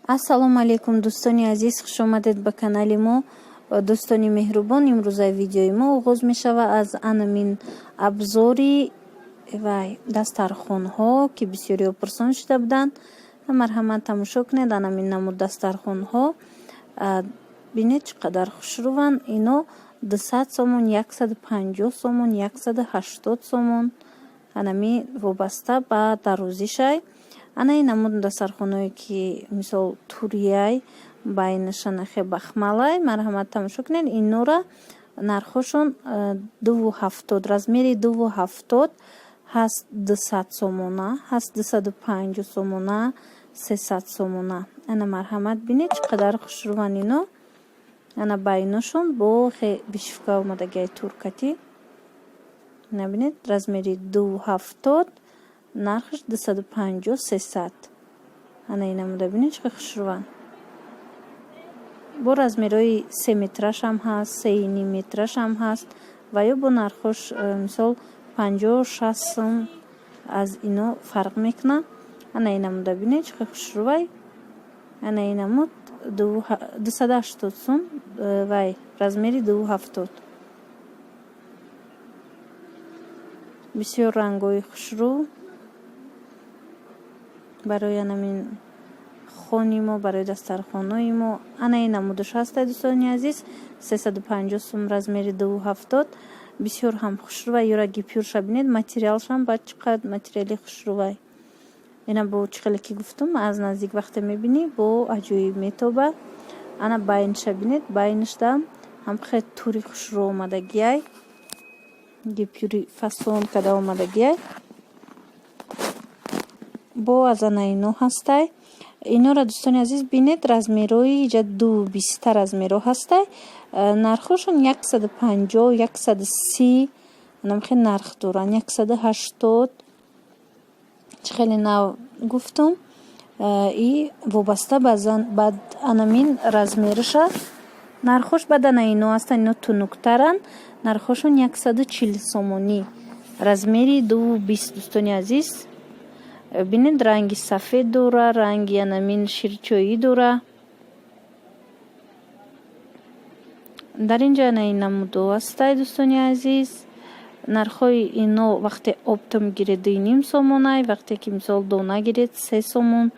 ассалому алайкум дӯстони азиз, хуш омадед ба канали мо. дӯстони меҳрубон, имрӯзаи видеои мо оғоз мешавад аз анамин абзори дастархонҳо ки бисёриҳо пурсон шуда буданд. марҳамат тамошо кунед анамин намуд дастархонҳо. бинед чӣ қадар хушрӯванд. ино 200 сомон, 150 сомон, 180 сомон, анами вобаста ба дарозишай. ана ин намуд дастархонҳое ки мисол турияй байнашанахе бахмалай. марҳамат тамошо кунед. инора нархошон 270, размери 270 ҳаст, 200 сомона ҳаст, 250 сомона, 300 сомона. ана марҳамат бинед чӣ қадар хушрӯванд ино. ана байношон бо бишвка омадагиай туркати. набинед размери 270, нархш 250, 300. ана ин намуда бинед чӣ хушрӯванд. бо размерои 3 метраш ҳам ҳаст, 3,5 метраш ҳам ҳаст ва ё бо нархош мисол 50-60 сом аз ино фарқ мекунад. ана ин намуда бинед чӣ хушрӯвай. ана ин намуд 280 сом вай размери 270. бисёр рангои хушрӯ барои анамин хони мо, барои дастархонҳои мо. ана ин намудаш ҳаста дӯстони азиз, 350 сом размери 270. бисёр ҳам хушрӯвай. ёра гипюрша бинед материалшам ба чӣ қадр материали хушрӯвай. ина бо чӣ хеле ки гуфтум аз наздик вақте мебинӣ бо аҷоиб метоба. ана байнша бинед, байништам ҳам хеле тури хушрӯ омадагиай, гипюри фасон када омадагиай. бо аз ана ино ҳастай. инора дӯстони азиз бинед размерои иҷа 220 размеро ҳастай. нархошон 150, 130. анам хеле нарх доранд. 180. чӣ хеле нав гуфтум. и вобаста ба анамин размериша. нархош бад ана ино ҳастанд. ино тунуктаранд. нархошон 140 сомонӣ. размери 220 дӯстони азиз. бинед ранги сафед дора, ранги анамин ширчоӣ дора. дар инҷа ана ин намудо ҳастай дӯстони азиз. нархҳои ино вақте обто мегиред 2,5 сомонай, вақте ки мисол дона гиред 3 сомон,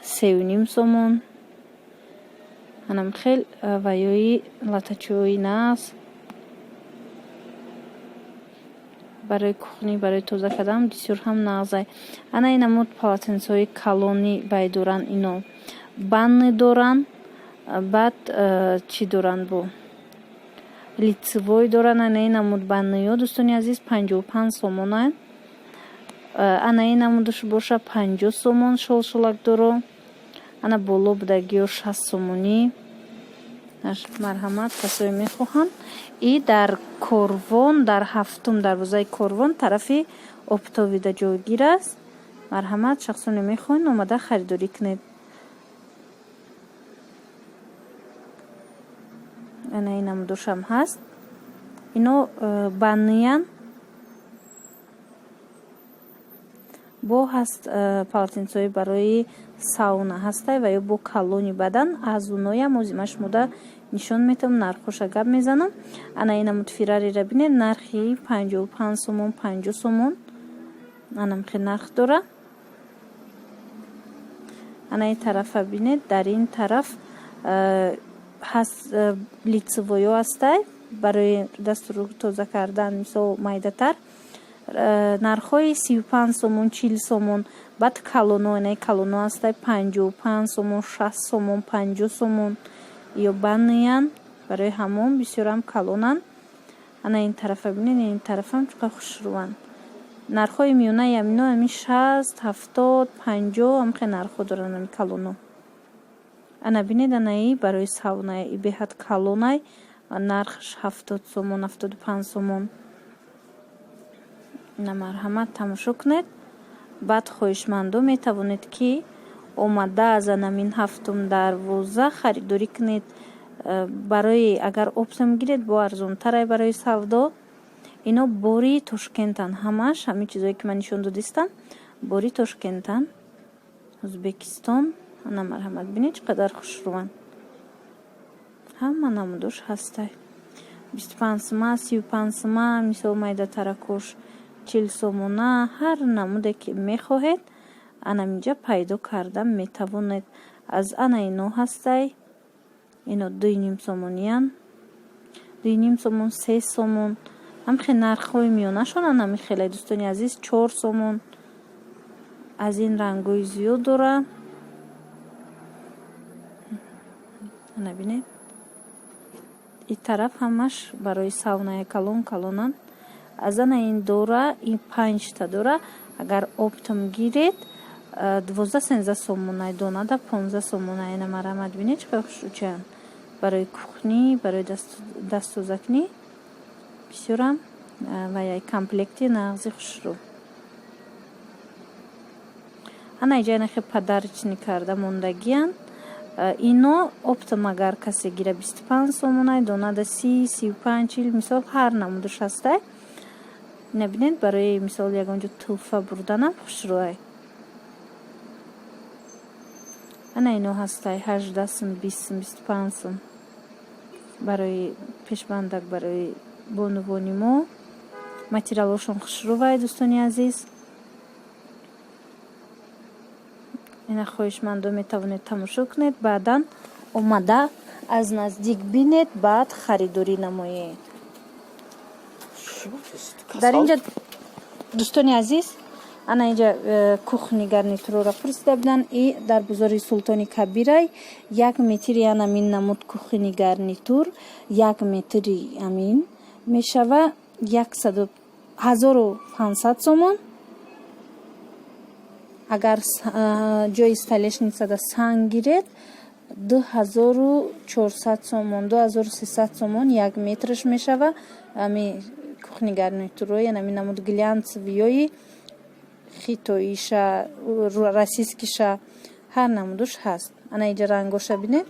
3,5 сомон. анам хел ваёи латачои нас барои кухни, барои тоза кардан бисёр ҳам нағзай. ана ин намуд полотенсои калони бай доранд. ино банны доранд. баъд чӣ доранд бо лицевой доранд. ана ин намуд банныё дӯстони азиз 55 сомонанд. ана ин намудаш боша 50 сомон шолшолакдоро. ана боло будагиё 60 сомонӣ. марҳамат касое мехоҳанд. и дар корвон, дар ҳафтум дарвозаи корвон тарафи обтовида ҷойгир аст. марҳамат шахсоне мехоҳанд омада харидорӣ кунед. ана ин намудошам ҳаст. ино банниян бо ҳаст полотенсои барои сауна ҳастай ва ё бо калони бадан. аз уноям озимаш мода нишон метавам. нархоша гап мезанам. ана ин намуд фирарира бинед нархи 55 сомон, 50 сомон. анам хеле нарх дора. ана ин тарафа бинед. дар ин тараф ҳаст лицевоё ҳастай барои дастуру тоза кардан мисол майдатар. нархҳои 35 сомон, 40 сомон. баъд калоно, ана калоно ҳастай 55 сомон, 60 сомон, 50 сомон. ё банниян барои ҳамон бисёрам калонанд. ана ин тарафа бинед. ин тарафам чуқа хушрӯванд. нархҳои миёнаи амино ами 60, 70, 50 ам хеле нархҳо доранд ами калоно. ана бинед ана и барои савна и беҳад калонай нархш 70 сомон, 75 сомон. ана марҳамат тамошо кунед. баъд хоҳишмандо метавонед ки омада аз анамин ҳафтум дарвоза харидорӣ кунед. барои агар опто мегиред бо арзонтарай барои савдо. ино бори Тошкентан ҳамаш. ҳамин чизое ки ман нишон додистам бори Тошкентан, Ӯзбекистон. ана марҳамат бинед чӣ қадар хушрӯанд. ҳама намудуш ҳастай 25 сума 35 сума мисол майда таракуш 40 сомона ҳар намуде ки мехоҳед анаминҷа пайдо карда метавонед. аз ана ино ҳастай ино 2.5 сомониян 2.5 сомон 3 сомон ҳамхе нархҳои миёнашон анами хеле дӯстони азиз 4 сомон аз ин рангҳои зиёд дора. набинед ин тараф ҳамаш барои савная калонанд. аз ана ин дора ин 5 та дора. агар оптом гиред 12-13 сомонай донада 15 сомонай. ина марҳамат бинед чӣ қадар хушрӯчанд барои кухнӣ барои дастозакунӣ бисёрам ва як комплекти нағзи хушрӯ. ана иҷа нахе подарочни карда мондагиянд. ино оптом агар касе гира 25 сомонай донада 30 35 40 мисол ҳар намудуш ҳастай. набинед барои мисол ягонҷо туҳфа бурданам хушрӯай. ана ино ҳастай 18 сум 20 сум 25 сум барои пешбандак барои бонувони мо. материалошон хушрӯвай дӯстони азиз. ина хоҳишмандо метавонед тамошо кунед баъдан омада аз наздик бинед баъд харидорӣ намоед. дар инҷа дӯстони азиз ана инҷа кухни гарнитурро пурсида буданд. и дар бозори Султони Кабирай 1 метри анамин намуд кухни гарнитур 1 метри амин мешава 1500 сомон. агар ҷои столешницада санг гиред 2400 сомон 2300 сомон 1 метраш мешава. ами кухни гарнитуро яъне намуд глянцевиёи хитоиша расискиша ҳар намудуш ҳаст. ана иҷа рангоша бинед.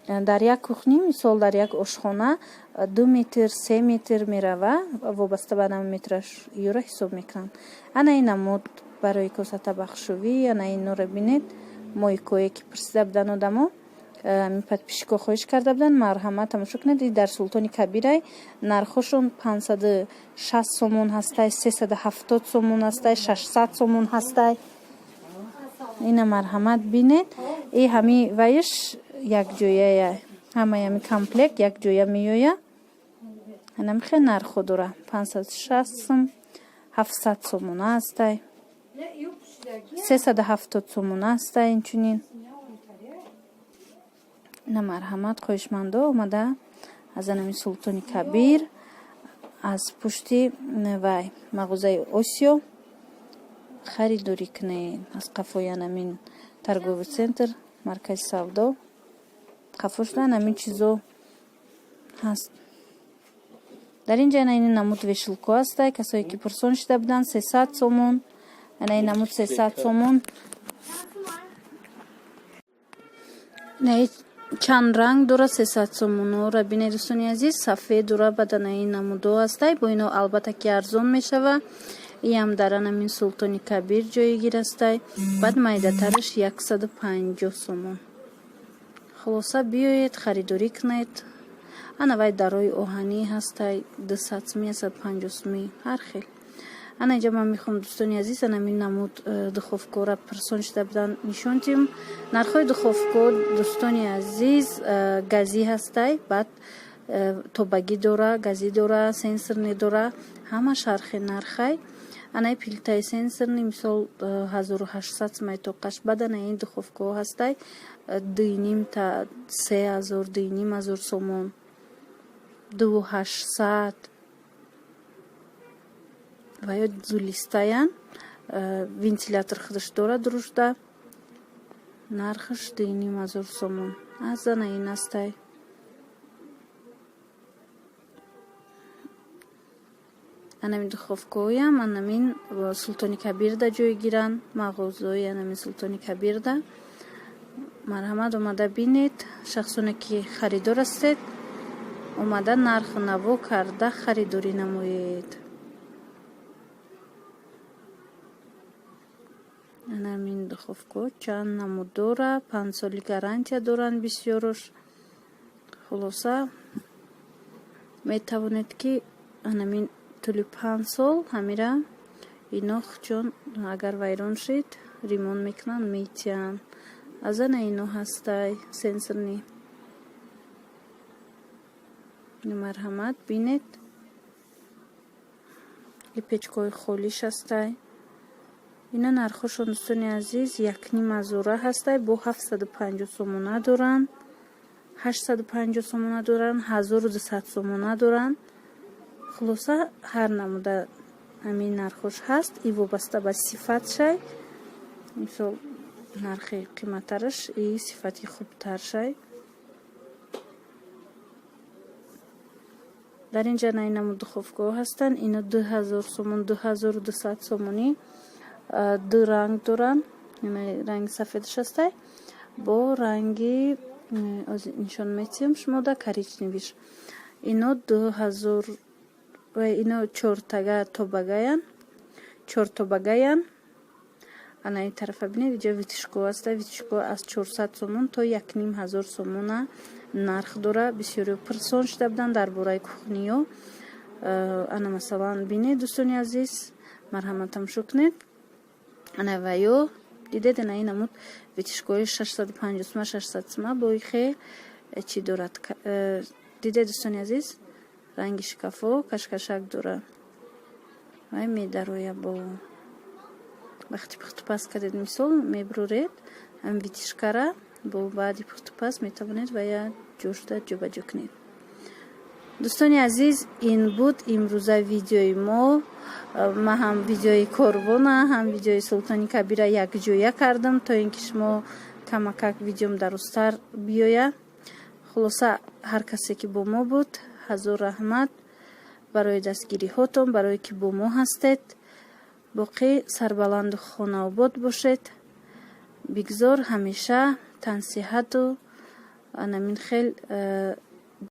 дар як кухни мисол дар як ошхона 2 метр 3 метр мерава вобаста ба метраш юра ҳисоб мекунанд. ана ин намуд барои косатабахшувӣ. ана инора бинед мойкое ки пурсида буданд одамо подписчико хоҳиш карда буданд. марҳамат тамошо кунед. дар Султони Кабирай нархошон 560 сомон ҳастай 370 сомон ҳастай 600 сомон ҳастай. ина марҳамат бинед. и ҳами вайш якҷояя ҳамаями комплект якҷоя меоя. анам хе нархо дора 560 сум 700 сомона ҳастай 370 сомона ҳастай. инчунин ина марҳамат хоҳишмандо омада аз анами Султони Кабир аз пушти вай мағозаи Осиё харидорӣ кунед. аз қафои анамин торговый центр маркази савдо қафо шуда намин чизо ҳаст. дар инҷа ана ин намуд вешилко ҳастай. касое ки пурсон шуда буданд 300 сомон. ана ин намуд 300 сомон. чанд ранг дора 300 сомонро бинед дӯстони азиз. сафед дора бадана ин намудо ҳастай. бо ино албатта ки арзон мешава. иам дар анамин Султони Кабир ҷойгир ҳастай. баъд майдатараш 150 сомон. خلاصه بیایید خریداری کنید. انا وای دارای آهنی هستی 200 سومی 150 سومی هر خیل. انا اینجا من میخوام دوستانی عزیز انا می نمود دخوفکو را پرسون شده بودن نشوندیم. نرخای دخوفکو دوستانی عزیز گازی هستی. بعد توبگی داره گازی داره سنسور نداره همه شرخ نرخای. انا پیلتای سنسور مثال 1800 سومی توقش بدن این دخوفکو هستی. 2.5 تا 3000 2.5 сомон 2800 ва ё зулистаян вентилятор худаш дора дурушда нархаш 2.5 сомон аз ана ин астай. анамин духовкоям анамин Султони Кабирда ҷойгиранд. мағозаи анамин Султони Кабирда марҳамат омада бинед. шахсоне ки харидор ҳастед омада нарху наво карда харидорӣ намоед. анамин духовка чанд намуд дора, 5 соли гарантия доранд бисёрош. хулоса метавонед ки анамин тӯли 5 сол ҳамира ино чун агар вайрон шид ремонт мекунанд метиҳанд. азана ино ҳастай сенсорни марҳамат бинед и печкои холиш ҳастай. ино нархошон дӯстони азиз 1,5 ҳастай бо 750 сомона доранд, 850 сомона доранд, 1200 сомона доранд. хулоса ҳар намуда ҳамин нархош ҳаст. и вобаста ба сифат шай, мисол нархи қиматтараш и сифати хубтар шай. дар инҷа на ин намуд духовкаҳо ҳастанд. ино 2000 сомон, 2200 сомонӣ ду ранг доранд. ранги сафедаш ҳастай бо ранги нишон метиҳам шумо да коричневиш. ино 2000 ва ино 4 тобагаян. ана ин тарафа бинед инҷа витишко аста. витишко аз 400 сомон то 1500 сомона нарх дора. бисёриё пурсон шуда буданд дар бораи кухниё. ана масалан бинед дӯстони азиз, марҳамат тамошо кунед. ана ваё дидед ана ин намуд витишкои 650 сомон 600 сомон бо ихе чӣ дорад. дидед дӯстони азиз, ранги шикафо кашкашак дора. вай медароя бо вақти пухтупаз кардед мисол мебуроред ҳам витишкара бо баъди пухтупаз метавонед вая ҷошуда ҷобаҷо кунед. дӯстони азиз, ин буд имрӯза видеои мо. ман ҳам видеои корвона ҳам видеои султони кабира якҷоя кардам то ин ки шумо камакак видеом дарозтар биёя. хулоса ҳар касе ки бо мо буд ҳазор раҳмат барои дастгириҳотон, барое ки бо мо ҳастед. боқӣ сарбаланду хонаобод бошед. бигзор ҳамеша тансиҳату анамин хел